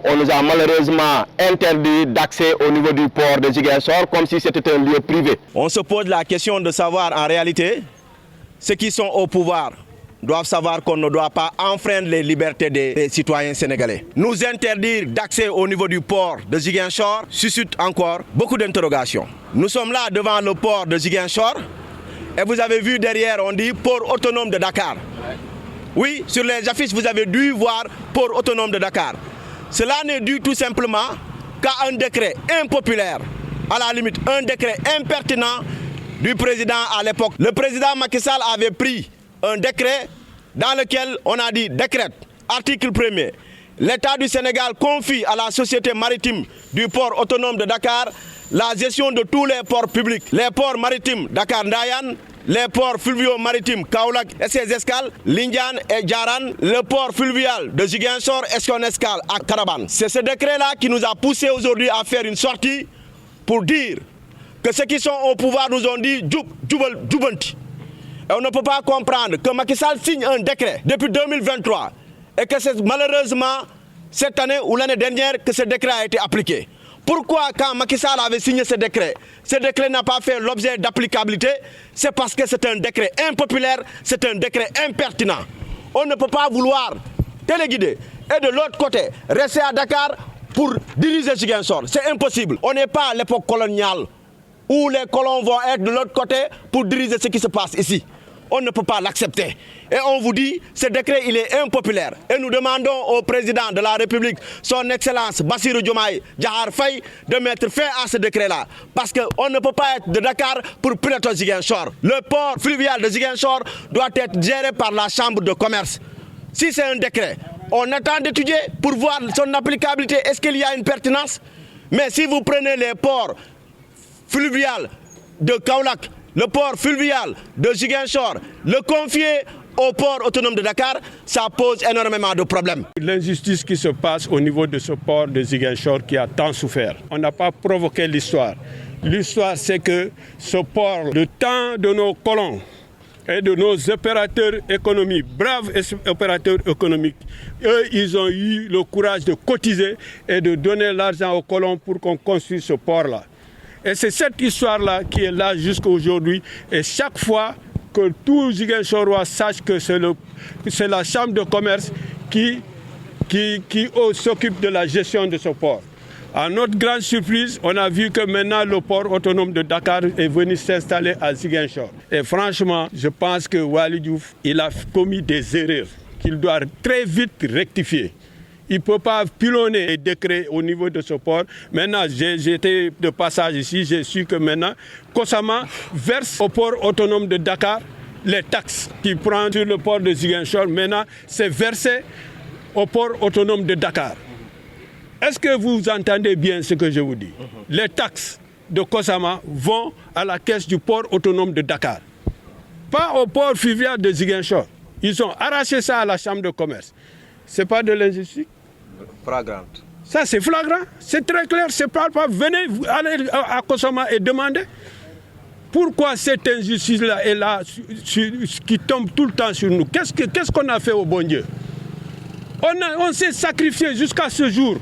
On nous a malheureusement interdit d'accès au niveau du port de Ziguinchor comme si c'était un lieu privé. On se pose la question de savoir en réalité, ceux qui sont au pouvoir doivent savoir qu'on ne doit pas enfreindre les libertés des citoyens sénégalais. Nous interdire d'accès au niveau du port de Ziguinchor suscite encore beaucoup d'interrogations. Nous sommes là devant le port de Ziguinchor et vous avez vu derrière, on dit port autonome de Dakar. Oui, sur les affiches, vous avez dû voir port autonome de Dakar. Cela n'est dû tout simplement qu'à un décret impopulaire, à la limite un décret impertinent du président à l'époque. Le président Macky Sall avait pris un décret dans lequel on a dit décrète, article 1er, l'État du Sénégal confie à la société maritime du port autonome de Dakar la gestion de tous les ports publics, les ports maritimes Dakar-Ndayan, les ports fluvio-maritimes Kaolack et ses escales, Lindiane et Djaran, le port fluvial de Ziguinchor et son escale à Carabane. C'est ce décret-là qui nous a poussé aujourd'hui à faire une sortie pour dire que ceux qui sont au pouvoir nous ont dit Djoubanti. Et on ne peut pas comprendre que Macky Sall signe un décret depuis 2023 et que c'est malheureusement cette année ou l'année dernière que ce décret a été appliqué. Pourquoi quand Macky Sall avait signé ce décret n'a pas fait l'objet d'applicabilité? C'est parce que c'est un décret impopulaire, c'est un décret impertinent. On ne peut pas vouloir téléguider et de l'autre côté rester à Dakar pour diriger Ziguinchor. C'est impossible. On n'est pas à l'époque coloniale où les colons vont être de l'autre côté pour diriger ce qui se passe ici. On ne peut pas l'accepter. Et on vous dit, ce décret, il est impopulaire. Et nous demandons au président de la République, son Excellence Bassirou Diomaye Diakhar Faye, de mettre fin à ce décret-là. Parce qu'on ne peut pas être de Dakar pour piloter Ziguinchor. Le port fluvial de Ziguinchor doit être géré par la Chambre de commerce. Si c'est un décret, on attend d'étudier pour voir son applicabilité. Est-ce qu'il y a une pertinence? Mais si vous prenez les ports fluvial de Kaolack, le port fluvial de Ziguinchor, le confier au port autonome de Dakar, ça pose énormément de problèmes. L'injustice qui se passe au niveau de ce port de Ziguinchor qui a tant souffert. On n'a pas provoqué l'histoire. L'histoire, c'est que ce port, le temps de nos colons et de nos opérateurs économiques, braves opérateurs économiques, eux, ils ont eu le courage de cotiser et de donner l'argent aux colons pour qu'on construise ce port-là. Et c'est cette histoire-là qui est là jusqu'à aujourd'hui. Et chaque fois que tout Ziguinchorois sache que c'est la Chambre de commerce qui s'occupe de la gestion de ce port. À notre grande surprise, on a vu que maintenant le port autonome de Dakar est venu s'installer à Ziguinchor. Et franchement, je pense que Waly Diouf, il a commis des erreurs qu'il doit très vite rectifier. Il ne peut pas pilonner les décrets au niveau de ce port. Maintenant, j'étais de passage ici, j'ai su que maintenant, Kosama verse au port autonome de Dakar les taxes qu'il prend sur le port de Ziguinchor. Maintenant, c'est versé au port autonome de Dakar. Est-ce que vous entendez bien ce que je vous dis? Les taxes de Kosama vont à la caisse du port autonome de Dakar. Pas au port fluvial de Ziguinchor. Ils ont arraché ça à la Chambre de commerce. Ce n'est pas de l'injustice? Flagrante. Ça, c'est flagrant, c'est très clair, c'est pas. Venez aller à Kosama et demandez pourquoi cette injustice-là est là, qui tombe tout le temps sur nous. Qu'est-ce qu'on a fait au bon Dieu? On s'est sacrifié jusqu'à ce jour,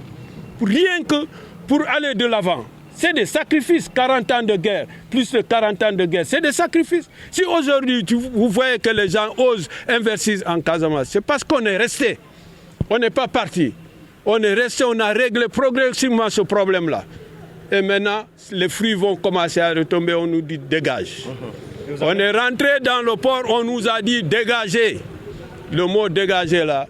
rien que pour aller de l'avant. C'est des sacrifices, 40 ans de guerre, plus de 40 ans de guerre, c'est des sacrifices. Si aujourd'hui, vous voyez que les gens osent investir en Casamance, c'est parce qu'on est resté. On n'est pas parti. On est resté, on a réglé progressivement ce problème-là. Et maintenant, les fruits vont commencer à retomber, on nous dit dégage. On est rentré dans le port, on nous a dit dégager. Le mot dégager là,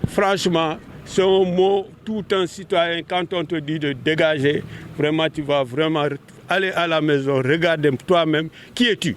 franchement, c'est un mot, tout un citoyen, quand on te dit de dégager, vraiment tu vas vraiment aller à la maison, regarder toi-même, qui es-tu?